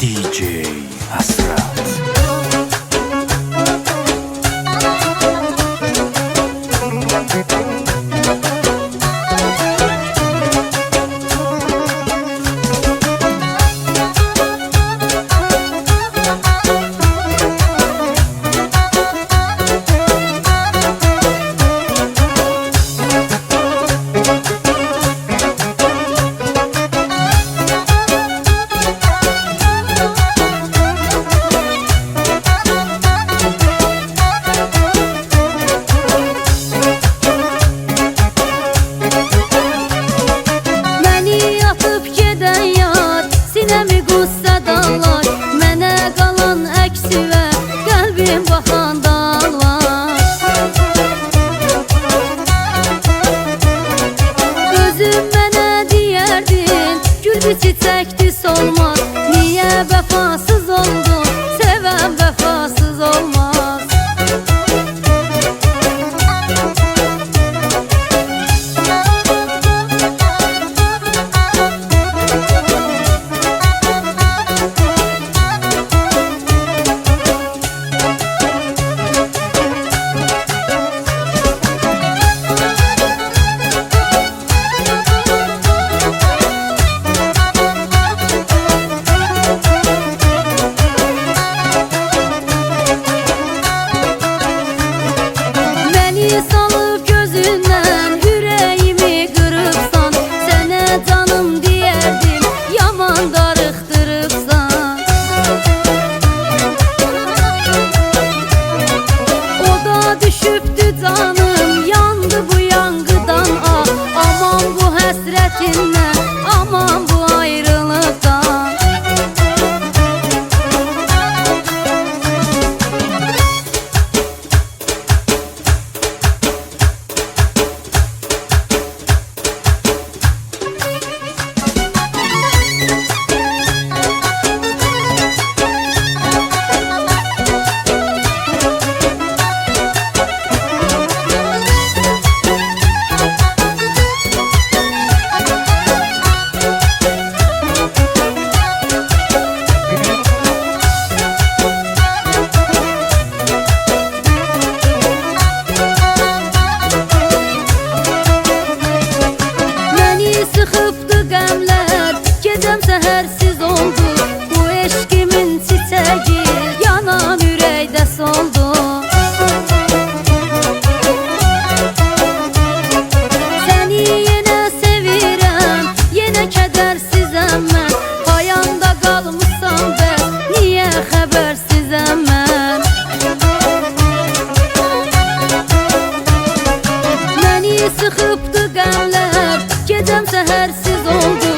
DJ Hasrat. Sinəmi qüssə dağlar, mənə qalan əksi və qəlbim baxan dağlar. Özüm mənə deyərdin, güldü çiçəkdi solmaz. Niyə vəfasız oldun, sevən vəfasız olmaz. Salıb gözündən ürəyimi qırıbsan, sənə canım deyərdim, yaman darıxdırıbsan. O da düşübdü canım, yandı bu yanğıdan ah. Aman bu həsrətindən, aman bu ayrılıqdan. Sıxıbdı qəmlər, gecəm səhərsiz oldu. Bu eşqimin çiçəyi yanan ürəkdə soldu. Səni yenə sevirəm, yenə kədərsizəm mən. Payanda qalmışsam bəs, niyə xəbərsizəm mən? Məni sıxıbdı qəmlər, gecəm səhərsiz oldu.